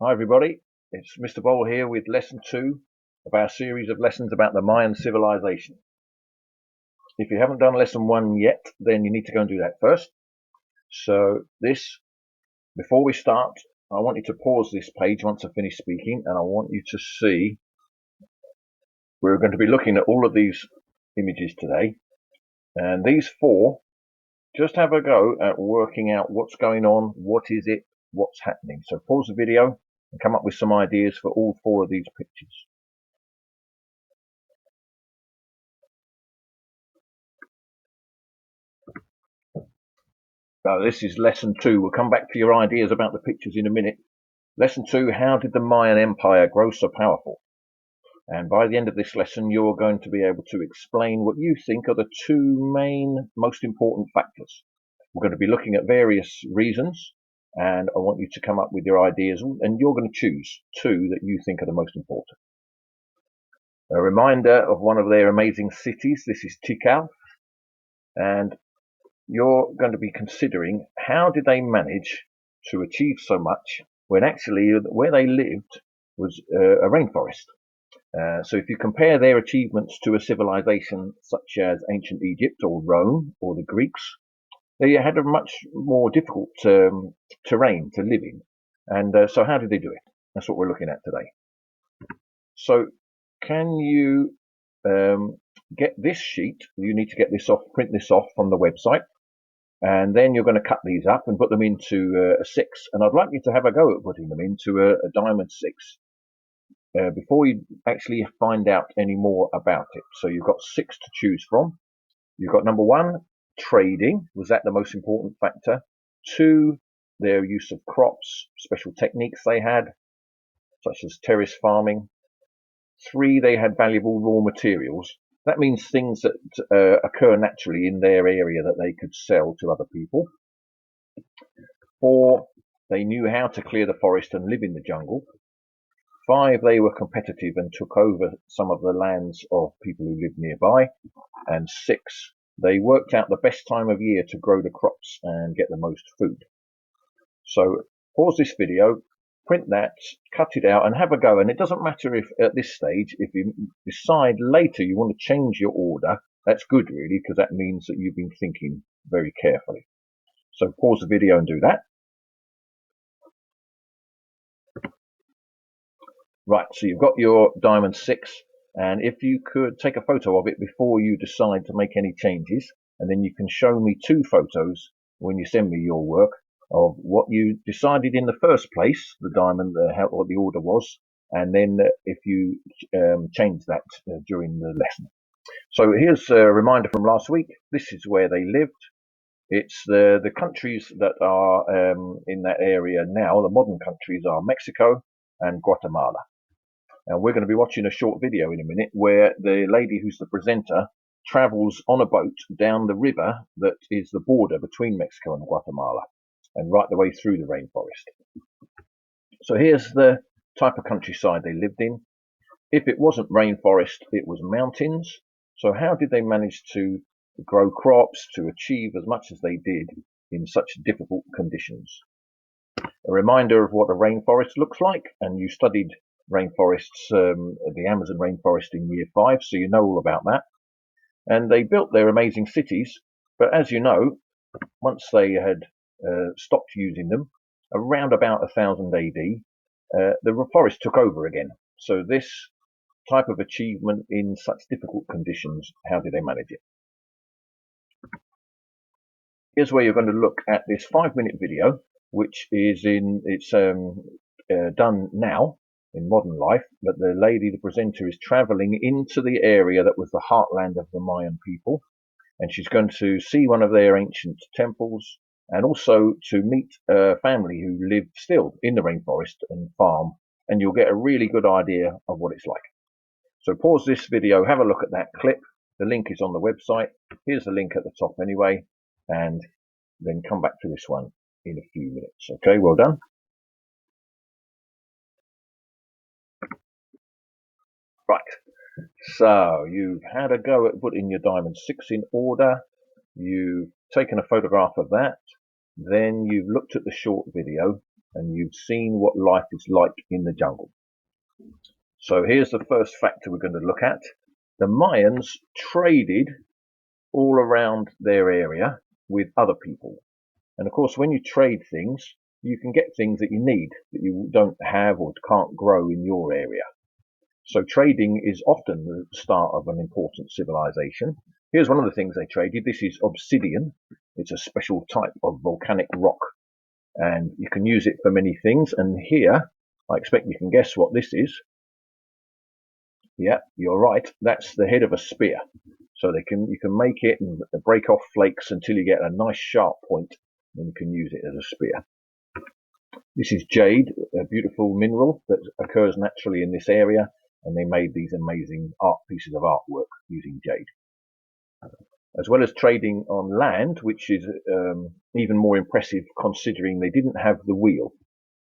Hi everybody, it's Mr. Boll here with lesson 2 of our series of lessons about the Mayan Civilization. If you haven't done lesson 1 yet, then you need to go and do that first. So before we start, I want you to pause this page once I finish speaking, and I want you to see we're going to be looking at all of these images today, and these 4, just have a go at working out what's going on, what is it, what's happening. So pause the video and come up with some ideas for all 4 of these pictures. So this is lesson 2. We'll come back to your ideas about the pictures in a minute. Lesson 2, how did the Mayan Empire grow so powerful? And by the end of this lesson, you're going to be able to explain what you think are the 2 main, most important factors. We're going to be looking at various reasons, and I want you to come up with your ideas, and you're going to choose 2 that you think are the most important. A reminder of one of their amazing cities. This is Tikal, and you're going to be considering how did they manage to achieve so much when actually where they lived was a rainforest. So if you compare their achievements to a civilization such as ancient Egypt or Rome or the Greeks, they had a much more difficult terrain to live in. And so how did they do it? That's what we're looking at today. So can you get this sheet? You need to get this off, print this off from the website. And then you're going to cut these up and put them into a 6. And I'd like you to have a go at putting them into a diamond 6 before you actually find out any more about it. So you've got 6 to choose from. You've got number 1, trading. Was that the most important factor? 2, their use of crops, special techniques they had, such as terrace farming. 3, they had valuable raw materials. That means things that occur naturally in their area that they could sell to other people. 4, they knew how to clear the forest and live in the jungle. 5, they were competitive and took over some of the lands of people who lived nearby. And 6, they worked out the best time of year to grow the crops and get the most food. So pause this video, print that, cut it out and have a go. And it doesn't matter if at this stage, if you decide later you want to change your order, that's good really, because that means that you've been thinking very carefully. So pause the video and do that. Right, so you've got your diamond 6, and if you could take a photo of it before you decide to make any changes, and then you can show me 2 photos when you send me your work of what you decided in the first place, the diamond, what the order was, and then if you change that during the lesson. So here's a reminder from last week. This is where they lived. It's the countries that are in that area now. The modern countries are Mexico and Guatemala. And we're going to be watching a short video in a minute where the lady who's the presenter travels on a boat down the river that is the border between Mexico and Guatemala and right the way through the rainforest. So here's the type of countryside they lived in. If it wasn't rainforest, it was mountains. So how did they manage to grow crops, to achieve as much as they did in such difficult conditions? A reminder of what a rainforest looks like, and you studied rainforests, the Amazon rainforest in year 5, so you know all about that. And they built their amazing cities, but as you know, once they had stopped using them, around about 1000 AD, the forest took over again. So this type of achievement in such difficult conditions, how did they manage it? Here's where you're going to look at this 5-minute video, which is done now in modern life, but the lady, the presenter, is traveling into the area that was the heartland of the Mayan people, and she's going to see one of their ancient temples and also to meet a family who live still in the rainforest and farm, and you'll get a really good idea of what it's like. So pause this video, have a look at that clip. The link is on the website. Here's the link at the top anyway, and then come back to this one in a few minutes. Okay, well done. Right, so you've had a go at putting your diamond 6 in order. You've taken a photograph of that. Then you've looked at the short video. and you've seen what life is like in the jungle. So here's the first factor we're going to look at. The Mayans traded all around their area with other people. And of course, when you trade things, you can get things that you need that you don't have or can't grow in your area. So trading is often the start of an important civilization. Here's one of the things they traded. This is obsidian. It's a special type of volcanic rock, and you can use it for many things. And here, I expect you can guess what this is. Yeah, you're right. That's the head of a spear. So you can make it and break off flakes until you get a nice sharp point, and you can use it as a spear. This is jade, a beautiful mineral that occurs naturally in this area, and they made these amazing pieces of artwork using jade. As well as trading on land, which is even more impressive considering they didn't have the wheel.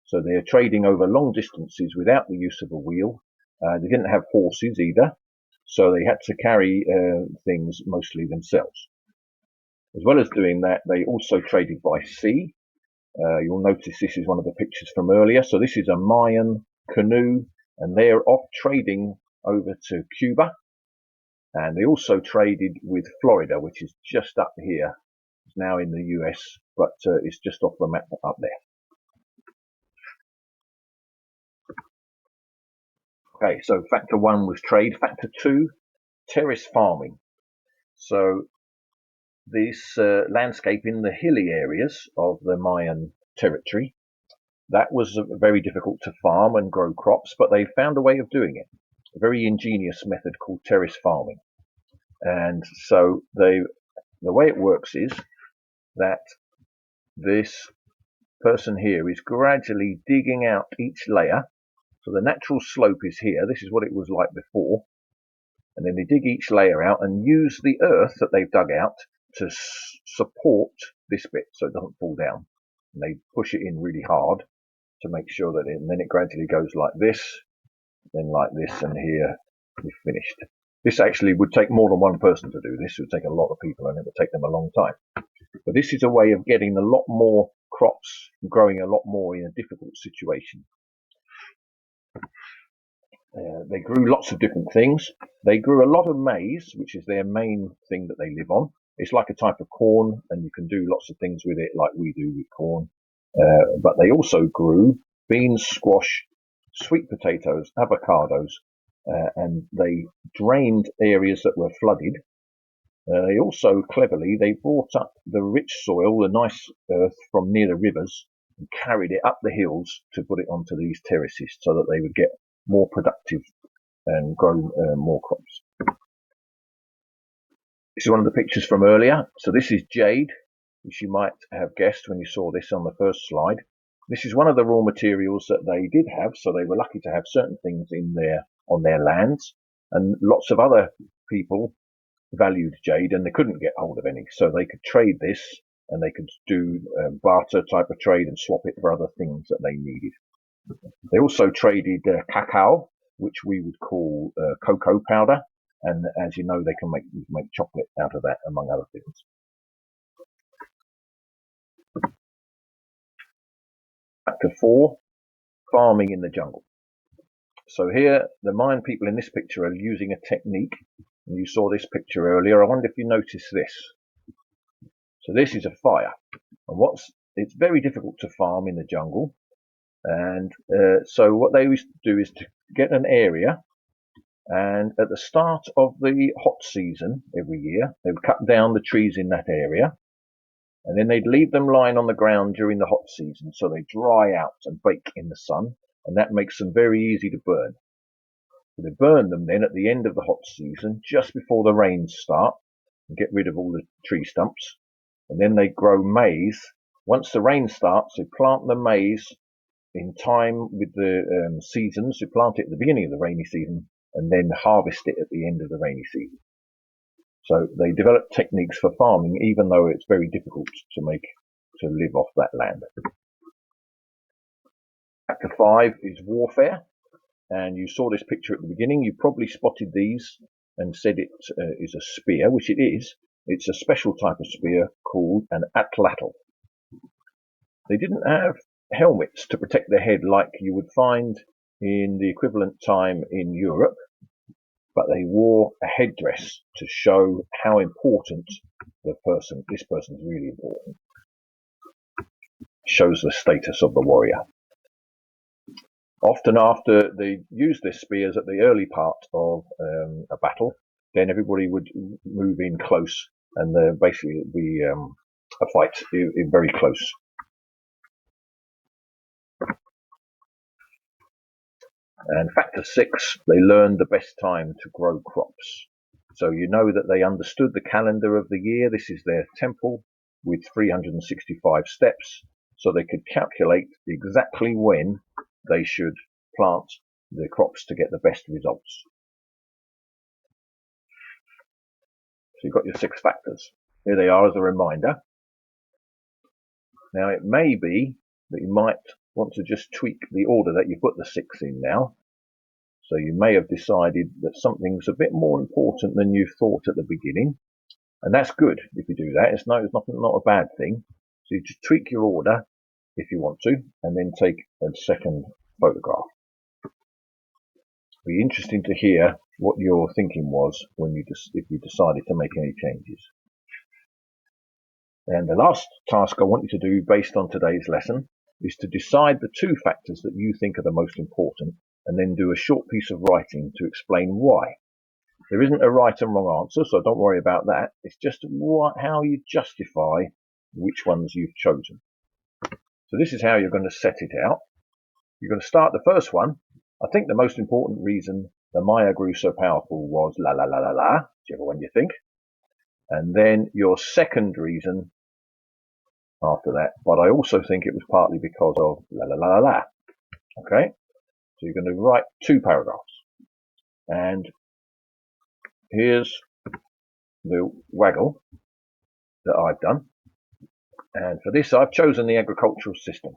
So they're trading over long distances without the use of a wheel. They didn't have horses either, so they had to carry things mostly themselves. As well as doing that, they also traded by sea. You'll notice this is one of the pictures from earlier. So this is a Mayan canoe, and they're off trading over to Cuba. And they also traded with Florida, which is just up here. It's now in the US, but it's just off the map up there. Okay, so factor one was trade. Factor two, terrace farming. So this landscape in the hilly areas of the Mayan territory, that was very difficult to farm and grow crops, but they found a way of doing it. A very ingenious method called terrace farming. And so the way it works is that this person here is gradually digging out each layer. So the natural slope is here. This is what it was like before. And then they dig each layer out and use the earth that they've dug out to support this bit so it doesn't fall down. And they push it in really hard to make sure that and then it gradually goes like this, then like this, and here we've finished. This actually would take more than one person to do this. It would take a lot of people, and it would take them a long time. But this is a way of getting a lot more crops, growing a lot more in a difficult situation. They grew lots of different things. They grew a lot of maize, which is their main thing that they live on. It's like a type of corn, and you can do lots of things with it like we do with corn. But they also grew beans, squash, sweet potatoes, avocados, and they drained areas that were flooded. They also cleverly brought up the rich soil, the nice earth from near the rivers, and carried it up the hills to put it onto these terraces so that they would get more productive and grow more crops. This is one of the pictures from earlier. So this is jade, which you might have guessed when you saw this on the first slide. This is one of the raw materials that they did have, so they were lucky to have certain things on their lands, and lots of other people valued jade and they couldn't get hold of any, so they could trade this and they could do barter type of trade and swap it for other things that they needed. They also traded cacao, which we would call cocoa powder, and as you know, they can make chocolate out of that, among other things. Factor 4, farming in the jungle. So here, the Mayan people in this picture are using a technique, and you saw this picture earlier. I wonder if you notice this. So this is a fire, and it's very difficult to farm in the jungle, and so what they used to do is to get an area, and at the start of the hot season every year, they would cut down the trees in that area, and then they'd leave them lying on the ground during the hot season, so they dry out and bake in the sun, and that makes them very easy to burn. So they burn them then at the end of the hot season, just before the rains start, and get rid of all the tree stumps, and then they grow maize. Once the rain starts, they plant the maize in time with the seasons. They plant it at the beginning of the rainy season and then harvest it at the end of the rainy season. So they develop techniques for farming, even though it's very difficult to live off that land. Factor 5 is warfare, and you saw this picture at the beginning. You probably spotted these and said it is a spear, which it is. It's a special type of spear called an atlatl. They didn't have helmets to protect their head like you would find in the equivalent time in Europe, but they wore a headdress to show how important this person's really important. Shows the status of the warrior. Often after they used their spears at the early part of a battle, then everybody would move in close, and basically it'd be a fight in very close. And factor 6, they learned the best time to grow crops. So you know that they understood the calendar of the year. This is their temple with 365 steps, so they could calculate exactly when they should plant the crops to get the best results. So you've got your 6 factors. Here they are as a reminder. Now it may be that you might want to just tweak the order that you put the 6 in now. So you may have decided that something's a bit more important than you thought at the beginning. And that's good if you do that. It's not a bad thing. So you just tweak your order if you want to, and then take a second photograph. It'll be interesting to hear what your thinking was if you decided to make any changes. And the last task I want you to do based on today's lesson is to decide the 2 factors that you think are the most important, and then do a short piece of writing to explain why. There isn't a right and wrong answer, so don't worry about that. It's just how you justify which ones you've chosen. So this is how you're going to set it out. You're going to start the first one. I think the most important reason the Maya grew so powerful was la la la la la, whichever one you think. And then your second reason after that, but I also think it was partly because of la la la la la. Okay, so you're going to write 2 paragraphs. And here's the waggle that I've done. And for this, I've chosen the agricultural system.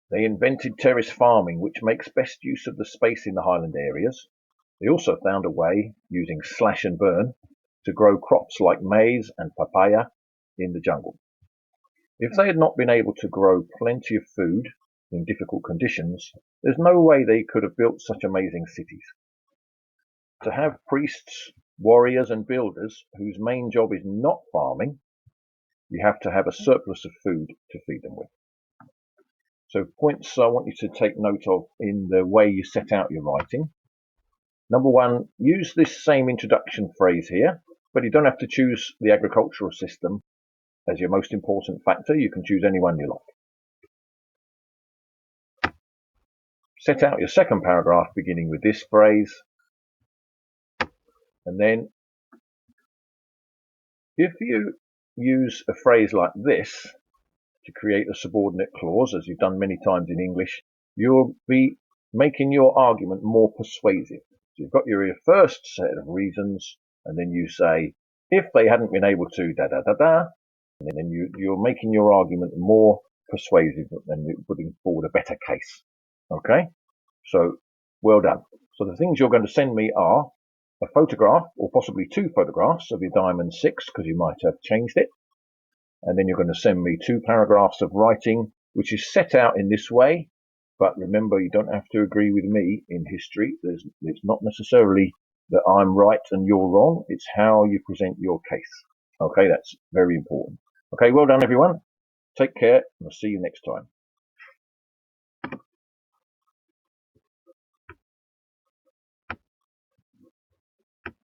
They invented terrace farming, which makes best use of the space in the highland areas. They also found a way, using slash and burn, to grow crops like maize and papaya in the jungle. If they had not been able to grow plenty of food in difficult conditions, there's no way they could have built such amazing cities. To have priests, warriors and builders whose main job is not farming, you have to have a surplus of food to feed them with. So points I want you to take note of in the way you set out your writing. Number 1, use this same introduction phrase here, but you don't have to choose the agricultural system as your most important factor. You can choose any one you like. Set out your second paragraph beginning with this phrase, and then if you use a phrase like this to create a subordinate clause, as you've done many times in English, you'll be making your argument more persuasive. So you've got your first set of reasons, and then you say, if they hadn't been able to da da da da, and then you're making your argument more persuasive and you're putting forward a better case. Okay, so well done. So the things you're going to send me are a photograph, or possibly 2 photographs of your diamond 6, because you might have changed it. And then you're going to send me 2 paragraphs of writing, which is set out in this way. But remember, you don't have to agree with me in history. It's not necessarily that I'm right and you're wrong. It's how you present your case. Okay, that's very important. Okay, well done, everyone. Take care, and I'll see you next time.